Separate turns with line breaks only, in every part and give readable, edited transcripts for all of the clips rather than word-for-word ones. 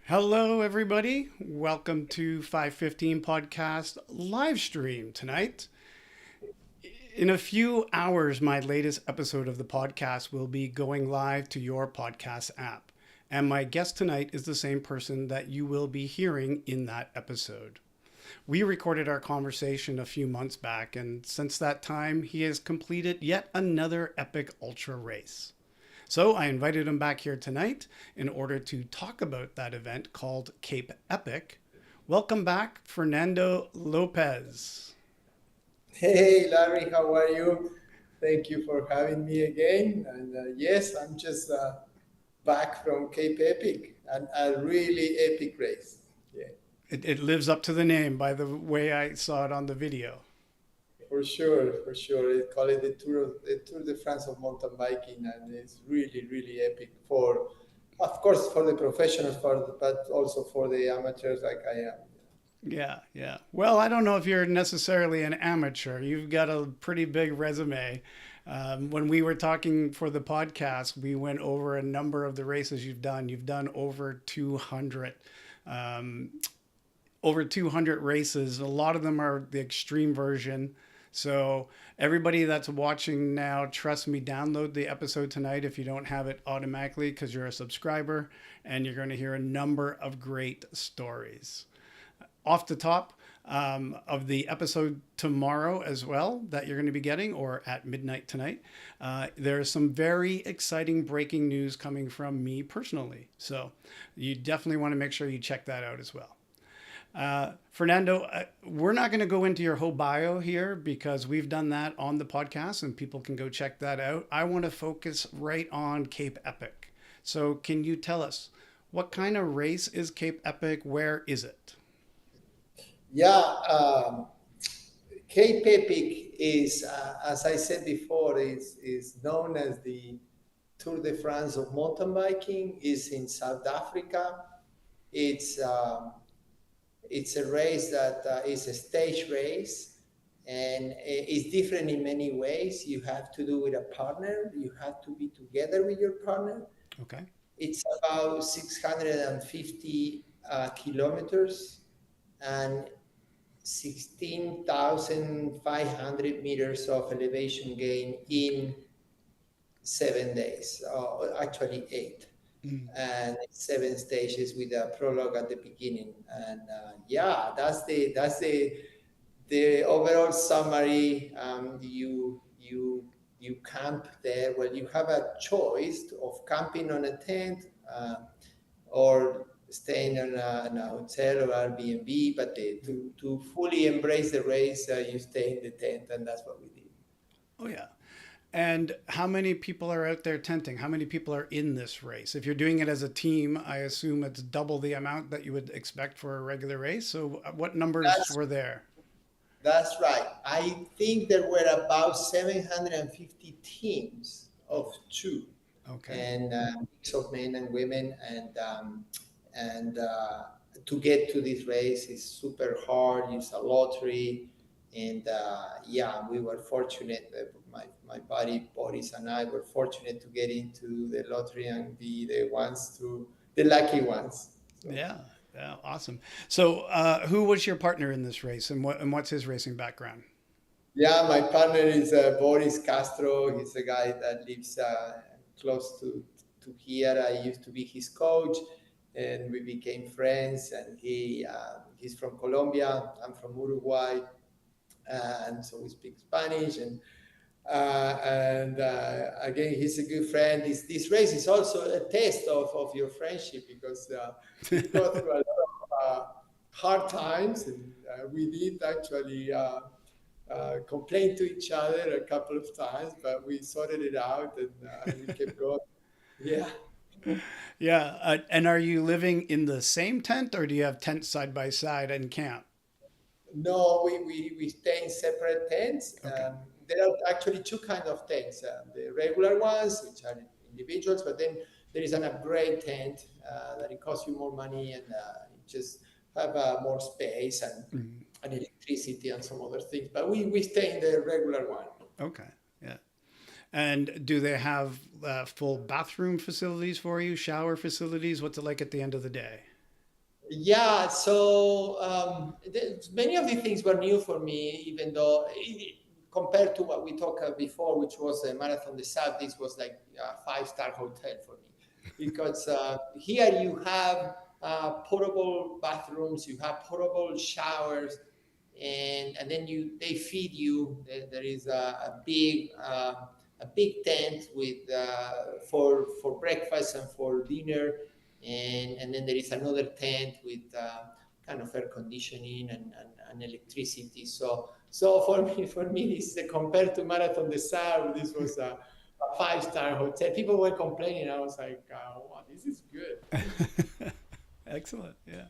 Hello, everybody. Welcome to 515 Podcast Livestream tonight. In a few hours, my latest episode of the podcast will be going live to your podcast app. And my guest tonight is the same person that you will be hearing in that episode. We recorded our conversation a few months back, and since that time, he has completed yet another epic ultra race. So I invited him back here tonight in order to talk about that event called Cape Epic. Welcome back, Fernando Lopez.
Hey Larry, how are you? Thank you for having me again. And yes, I'm just back from Cape Epic, and a really epic race. Yeah,
It lives up to the name by the way I saw it on the video.
for sure, for sure. They call it the Tour de France of mountain biking, and it's really, really epic for, of course, for the professionals, but also for the amateurs like I am.
Yeah, yeah. Well, I don't know if you're necessarily an amateur. You've got a pretty big resume. When we were talking for the podcast, we went over a number of the races you've done. You've done um, over 200 races. A lot of them are the extreme version. So everybody that's watching now, trust me, download the episode tonight if you don't have it automatically because you're a subscriber, and you're going to hear a number of great stories off the top of the episode tomorrow as well that you're going to be getting, or at midnight tonight. There's some very exciting breaking news coming from me personally. So you definitely want to make sure you check that out as well. Fernando, we're not going to go into your whole bio here because we've done that on the podcast and people can go check that out. I want to focus right on Cape Epic. So can you tell us what kind of race is Cape Epic? Where is it?
Yeah, Cape Epic is, as I said before, is known as the Tour de France of mountain biking. Is in South Africa. It's um, it's a race that is a stage race, and it's different in many ways. You have to do with a partner. You have to be together with your partner.
Okay.
It's about 650 kilometers and 16,500 meters of elevation gain in 7 days, actually eight,
Mm.
and seven stages with a prologue at the beginning. And yeah, that's the overall summary. You camp there. Well, you have a choice of camping on a tent or staying in a hotel or Airbnb. But to fully embrace the race, you stay in the tent, and that's what we did.
Oh, yeah. And how many people are out there tenting? How many people are in this race? If you're doing it as a team, I assume it's double the amount that you would expect for a regular race. So, what numbers
That's
were there?
That's right. I think there were about 750 teams of two,
Okay.
and mix of men and women, and to get to this race is super hard. It's a lottery, and yeah, we were fortunate. My buddy Boris and I were fortunate to get into the lottery and be the lucky ones. So.
Yeah. Yeah. Awesome. So, who was your partner in this race, and what's his racing background?
Yeah, my partner is Boris Castro. He's a guy that lives close to here. I used to be his coach, and we became friends. And he's from Colombia. I'm from Uruguay, and so we speak Spanish. And again, he's a good friend. This race is also a test of your friendship because we go through a lot of hard times, and we did actually. Complained to each other a couple of times, but we sorted it out, and we kept going. Yeah.
Yeah. And are you living in the same tent, or do you have tents side by side and camp?
No, we stay in separate tents.
Okay.
There are actually two kinds of tents. The regular ones, which are individuals, but then there is an upgrade tent that it costs you more money and you just have more space
Mhm.
and electricity and some other things. But we stay in the regular one.
Okay. Yeah. And do they have full bathroom facilities for you, shower facilities? What's it like at the end of the day?
Yeah, so many of the things were new for me, even though compared to what we talked before, which was a Marathon des Sables, this was like a five-star hotel for me. Because here you have portable bathrooms, you have portable showers, and then they feed you. There is a big tent with for breakfast and for dinner, and then there is another tent with kind of air conditioning and electricity. So for me, this compared to Marathon des Sables, this was a five-star hotel. People were complaining. I was like, wow, this is good.
Excellent. Yeah.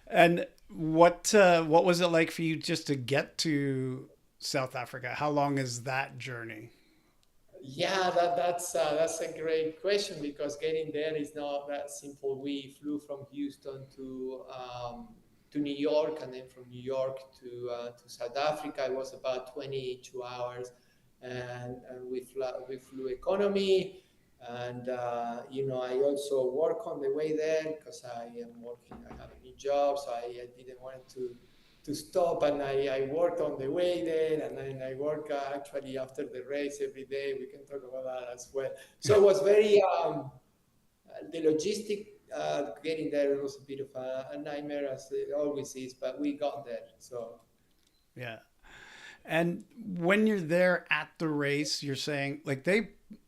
And what was it like for you just to get to South Africa? How long is that journey?
Yeah, that's a great question because getting there is not that simple. We flew from Houston to New York, and then from New York to South Africa. It was about 22 hours, and we flew economy, and I also work on the way there because I am working. I have a new job, so I didn't want to stop, and I worked on the way there, and then I work actually after the race every day. We can talk about that as well. So it was very the logistic getting there was a bit of a nightmare as it always is, but we got there. So
Yeah. And when you're there at the race, you're saying like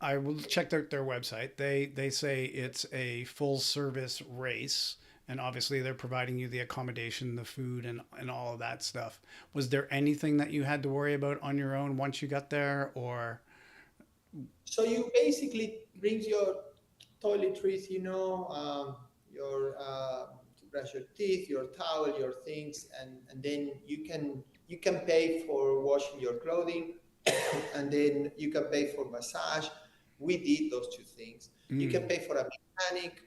I will checked out their website. They say it's a full service race, and obviously they're providing you the accommodation, the food, and all of that stuff. Was there anything that you had to worry about on your own once you got there, or?
so you basically brings your toiletries, your to brush your teeth, your towel, your things, and then you can pay for washing your clothing, and then you can pay for massage. We did those two things. You can
Mm.
pay for a mechanic,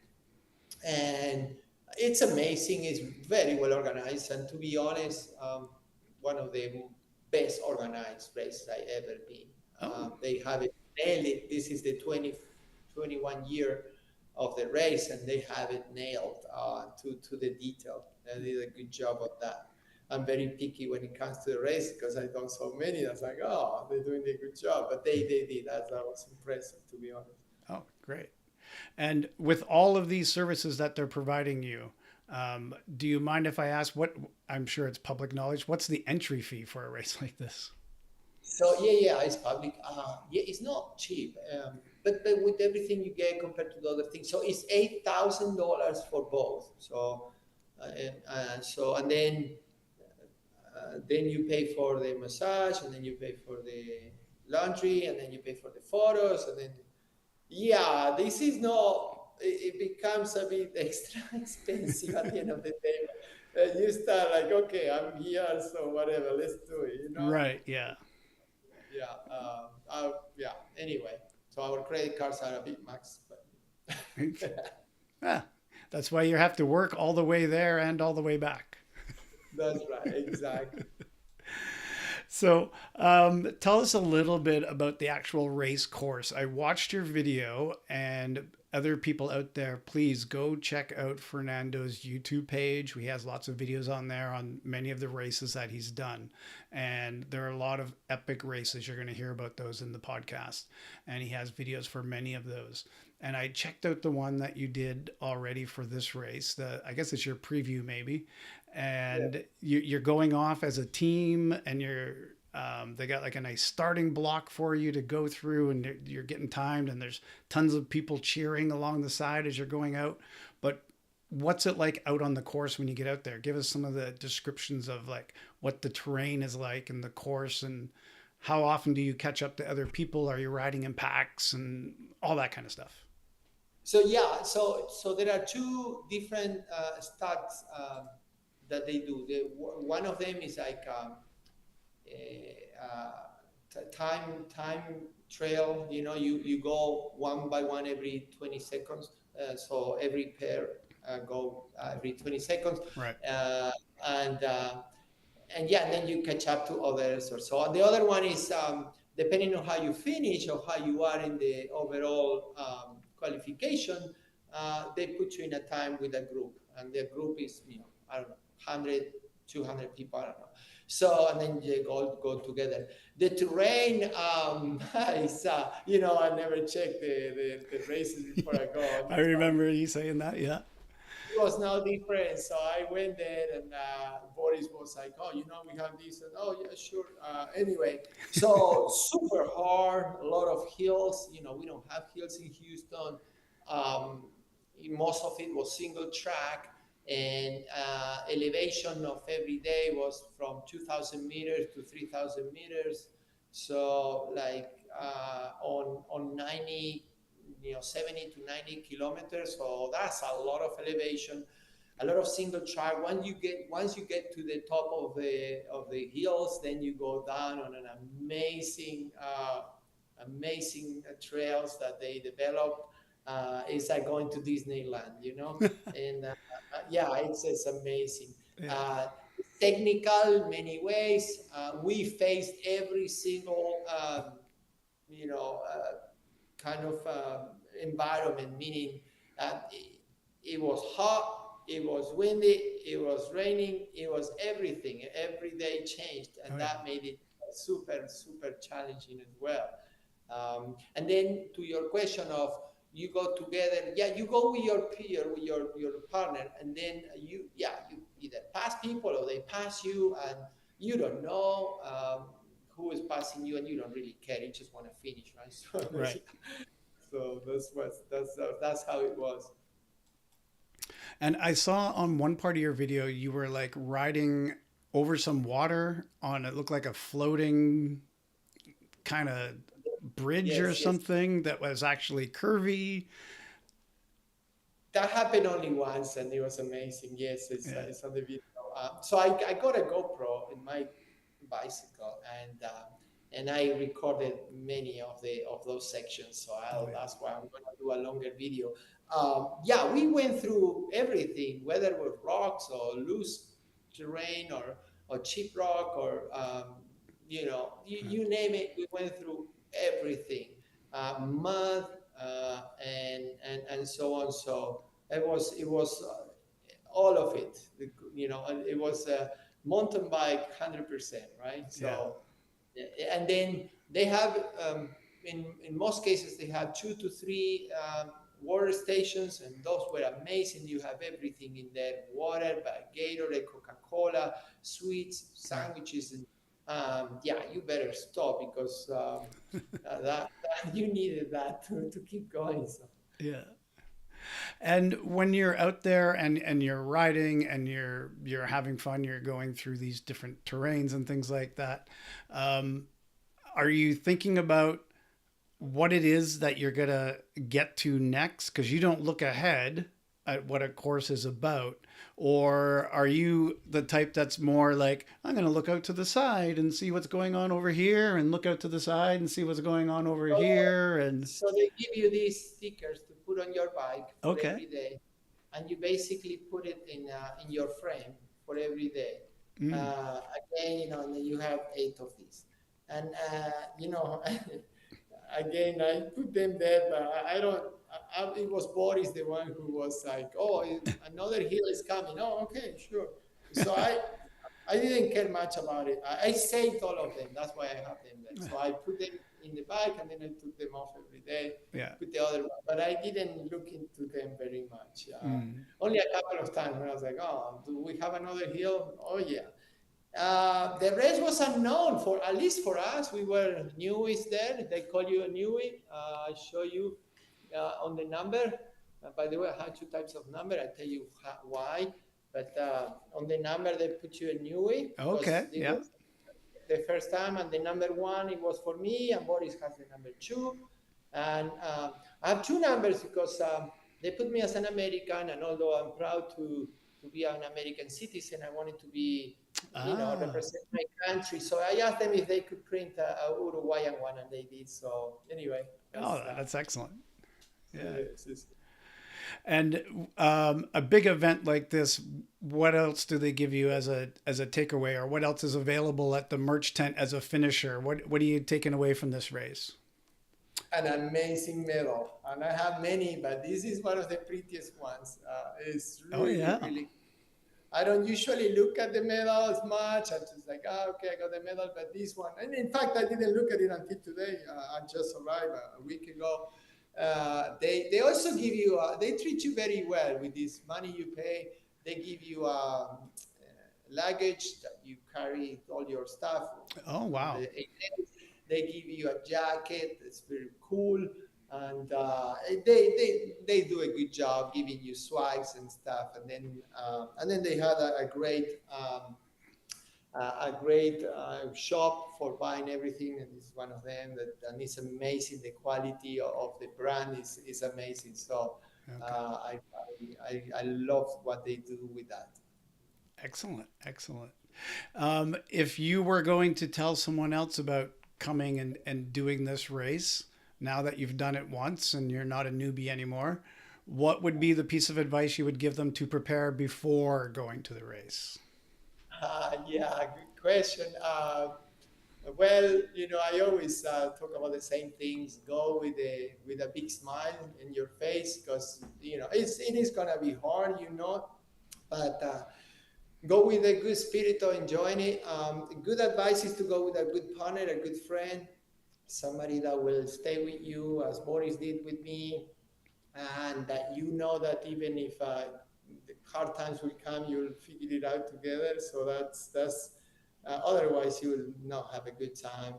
and it's amazing. It's very well organized, and to be honest, one of the best organized races I ever been.
Oh,
They have it nailed. This is the 2021 year of the race, and they have it nailed to the detail. They did a good job of that. I'm very picky when it comes to the race because I've done so many. That's like, oh, they're doing a good job, but they did. That was impressive, to be honest.
oh, great. And with all of these services that they're providing you, do you mind if I ask what? I'm sure it's public knowledge. What's the entry fee for a race like this?
So yeah, it's public. Yeah, it's not cheap, but with everything you get compared to the other things, so it's $8,000 for both. So and then you pay for the massage, and then you pay for the laundry, and then you pay for the photos, and then yeah, this is not. It becomes a bit extra expensive at the end of the day. You start like, okay, I'm here, so whatever, let's do it.
Right. Yeah.
Yeah, yeah. Anyway, so our credit cards are a bit max, but
Ah, that's why you have to work all the way there and all the way back.
that's right, exactly.
So, tell us a little bit about the actual race course. I watched your video, and other people out there, please go check out Fernando's YouTube page. He has lots of videos on there on many of the races that he's done. And there are a lot of epic races. You're going to hear about those in the podcast. And he has videos for many of those. And I checked out the one that you did already for this race. I guess it's your preview, maybe.
Yeah.
And you're going off as a team, and they got like a nice starting block for you to go through, and you're getting timed, and there's tons of people cheering along the side as you're going out. But what's it like out on the course when you get out there? Give us some of the descriptions of like what the terrain is like and the course, and how often do you catch up to other people? Are you riding in packs and all that kind of stuff?
So yeah, so there are two different starts that they do. One of them is like time trail. You go one by one every 20 seconds. So every pair go every 20 seconds,
Right.
uh, and uh, and yeah, and then you catch up to others or so. And the other one is depending on how you finish or how you are in the overall qualification, they put you in a time with a group. and the group is, I don't know, 100, 200 people, I don't know. So, and then they go together. The terrain, is, I never check the races before I go.
I remember you saying that. Yeah.
It was no different. So I went there, and Boris was like, "Oh, we have this," and oh yeah, sure. Anyway, so super hard, a lot of hills. We don't have hills in Houston. Um, Most of it was single track, and elevation of every day was from 2,000 meters to 3,000 meters. So like on 90, 70 to 90 kilometers. So that's a lot of elevation, a lot of single track. Once you get to the top of the hills, then you go down on an amazing trails that they develop. It's like going to Disneyland. And yeah, it's amazing.
Yeah.
Uh, Technical many ways. We faced every single you know uh, kind of environment, meaning it was hot, it was windy, it was raining, it was everything. Every day changed,
Oh,
and
yeah.
that made it super, super challenging as well. And then to your question of you go together, yeah, you go with your peer, with your partner, and then you either pass people or they pass you, and you don't know who is passing you, and you don't really care. You just want to finish, right?
Right.
So that's how it was.
And I saw on one part of your video you were like riding over some water on it looked like a floating kind of bridge or
Yes, yes.
something that was actually curvy.
That happened only once, and it was amazing. Yes,
Yeah.
it's on the video. So I got a GoPro in my bicycle, and I recorded many of those sections. So
Oh yeah.
that's why I'm going to do a longer video. Yeah, we went through everything, whether it was rocks or loose terrain or cheap rock or you name it. We went through everything, mud, and so on. So it was all of it. And it was a mountain bike 100%, right?
Yeah.
So, and then they have in most cases they have 2 to 3 water stations, and those were amazing. You have everything in there: water, Gatorade, Coca-Cola, sweets,
Right.
sandwiches, and yeah, you better stop because that you needed that to keep going. So.
Yeah. And when you're out there and you're riding and you're having fun, you're going through these different terrains and things like that. Um, are you thinking about what it is that you're gonna get to next? Because you don't look ahead at what a course is about, or are you the type that's more like I'm gonna look out to the side and see what's going on over here, and look out to the side and see what's going on over here, and
So they give you these stickers to put on your bike for
okay.
every day, and you basically put it in your frame for every day.
Mm.
Again, and then you have 8 of these, and again I put them there, but I don't. It was Boris, the one who was like, "Oh, another hill is coming." Oh, okay, sure. So I didn't care much about it. I saved all of them. That's why I have them there. So I put them in the bag, and then I took them off every day.
Yeah.
Put the other one, but I didn't look into them very much.
Mm.
Only a couple of times when I was like, "Oh, do we have another hill?" Oh yeah. The rest was unknown for at least for us. We were newies there. They call you a newie. I show you on the number. By the way, I have 2 types of number. I tell you why. But on the number, they put you a newie because
Okay.
it
Yeah.
was the first time, and the number 1 it was for me, and Boris has the number 2, and I have 2 numbers because they put me as an American, and although I'm proud to be an American citizen, I wanted to be
Ah.
represent my country. So I asked them if they could print a Uruguayan one, and they did. So anyway,
Oh, that's excellent. Yeah.
it's
And a big event like this, what else do they give you as a takeaway, or what else is available at the merch tent as a finisher? What are you taking away from this race?
an amazing medal. And I have many, but this is one of the prettiest ones. It's
Oh
really,
yeah.
really. I don't usually look at the medals much. I'm just like, okay, I got the medal, but this one, and in fact, I didn't look at it until today. I just arrived a week ago. They also give you, they treat you very well with this money you pay. They give you luggage that you carry all your stuff
Oh
on
wow.
the they give you a jacket that's very cool, and they do a good job giving you swags and stuff. And then they had a great shop for buying everything, and this is one of them that is amazing. The quality of the brand is amazing. So
Okay.
I love what they do with that.
Excellent. Excellent. If you were going to tell someone else about coming and doing this race, now that you've done it once and you're not a newbie anymore, what would be the piece of advice you would give them to prepare before going to the race?
Yeah, good question. Well, I always talk about the same things. Go with a big smile in your face, because it is gonna be hard, but go with a good spirit of enjoying it. Good advice is to go with a good partner, a good friend, somebody that will stay with you, as Boris did with me, and that that even if the hard times will come, you'll figure it out together. So that's otherwise you will not have a good time.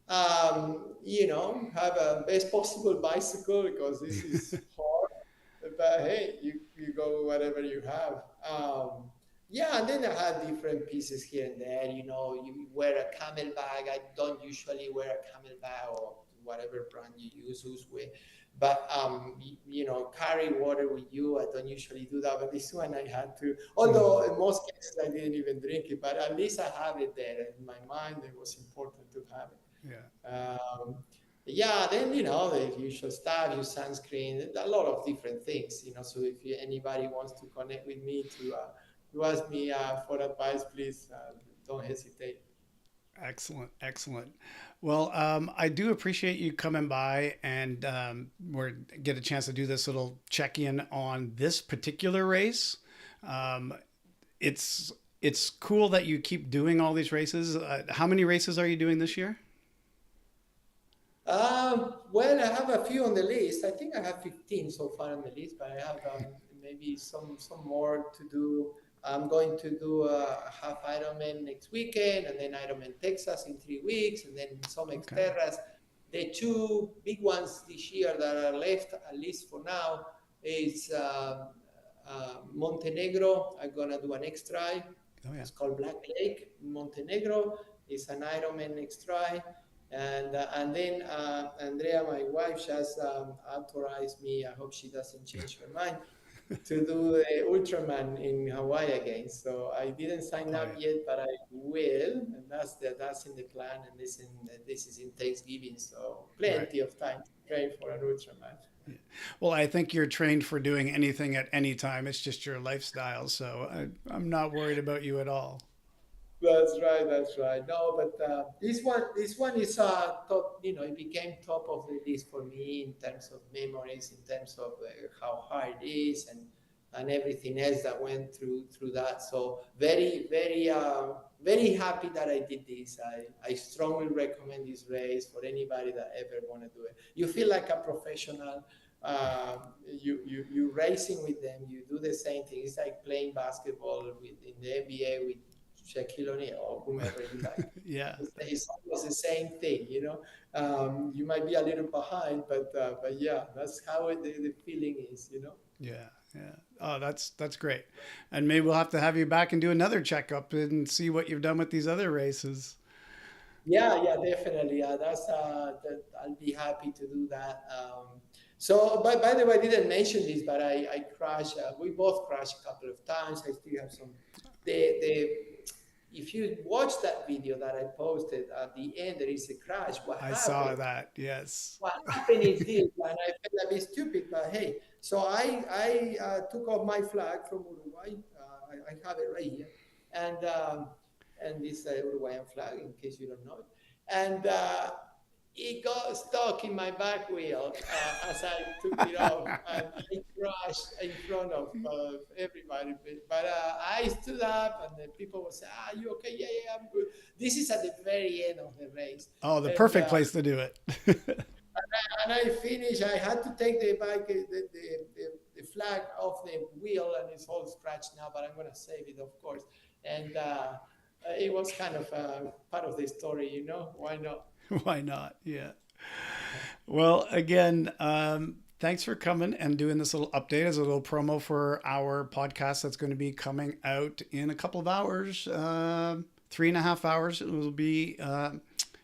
Have a best possible bicycle, because this is hard, but hey, you go with whatever you have. Yeah, and then I have different pieces here and there. You wear a camel bag. I don't usually wear a camel bag, or whatever brand you use, Uswe. But carry water with you. I don't usually do that, but this one I had to. Although
Mm,
in most cases I didn't even drink it, but at least I have it there in my mind. It was important to have it.
yeah.
Yeah, then the usual stuff, use sunscreen, a lot of different things. So if anybody wants to connect with me to ask me for advice, please don't hesitate.
Excellent, excellent. Well, I do appreciate you coming by and we're get a chance to do this little check in on this particular race. Um, it's cool that you keep doing all these races. How many races are you doing this year?
Well, I have a few on the list. I think I have 15 so far on the list, but I have maybe some more to do. I'm going to do a half Ironman next weekend, and then Ironman Texas in 3 weeks, and then some
Okay.
Exterras. The two big ones this year that are left, at least for now, is Montenegro. I'm gonna do an extra.
Oh yeah.
It's called Black Lake in Montenegro. It's an Ironman extra. And then Andrea, my wife, she has authorized me. I hope she doesn't change her mind to do the Ultraman in Hawaii again. So I didn't sign
Oh
up
yeah.
yet, but I will, and that's in the plan. And this is in Thanksgiving, so
Right.
plenty of time to train for an Ultraman.
Yeah. Well, I think you're trained for doing anything at any time. It's just your lifestyle. So I'm not worried about you at all.
That's right. That's right. No, but this one is top. It became top of the list for me in terms of memories, in terms of how hard it is, and everything else that went through that. So very, very, very happy that I did this. I strongly recommend this race for anybody that ever want to do it. You feel like a professional. You racing with them. You do the same thing. It's like playing basketball in the NBA with Shaquille O'Neal or whomever you like.
Yeah.
It's almost the same thing. You might be a little behind, but yeah, that's how the feeling is.
Yeah. Yeah. Oh, that's great. And maybe we'll have to have you back and do another checkup and see what you've done with these other races.
Yeah, yeah, definitely. I'll be happy to do that. So, by the way, I didn't mention this, but I crashed. We both crashed a couple of times. I still have some. The If you watch that video that I posted at the end, there is a crash. What
I saw
happened?
that. Yes.
What happened is this, and I felt a bit stupid, but hey. So I took off my flag from Uruguay. I have it right here, and this Uruguayan flag, in case you don't know it. And it got stuck in my back wheel as I took it off, and I crashed in front of everybody. But I stood up, and the people would say, "Ah, you okay? Yeah, yeah, I'm good." This is at the very end of the race,
Oh, the
and
perfect place to do it.
and I finished. I had to take the bike, the flag off the wheel, and it's all scratched now. But I'm gonna save it, of course. And it was kind of part of the story, you know. Why not?
Why not? Yeah. Well, again, thanks for coming and doing this little update as a little promo for our podcast that's going to be coming out in a couple of hours, 3.5 hours. It will be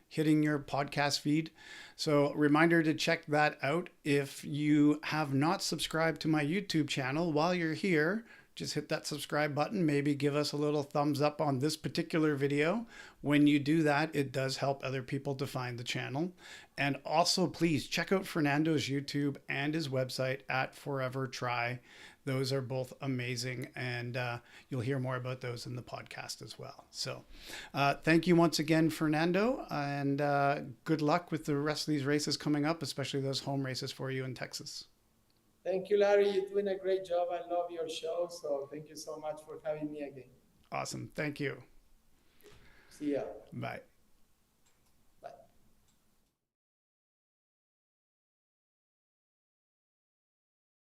hitting your podcast feed. So, reminder to check that out. If you have not subscribed to my YouTube channel while you're here, just hit that subscribe button. Maybe give us a little thumbs up on this particular video. When you do that, it does help other people to find the channel. And also, please check out Fernando's YouTube and his website at Forever Try. Those are both amazing, and you'll hear more about those in the podcast as well. So, thank you once again, Fernando, and good luck with the rest of these races coming up, especially those home races for you in Texas.
Thank you, Larry. You're doing a great job. I love your show. So thank you so much for having me again.
Awesome. Thank you.
See ya.
Bye.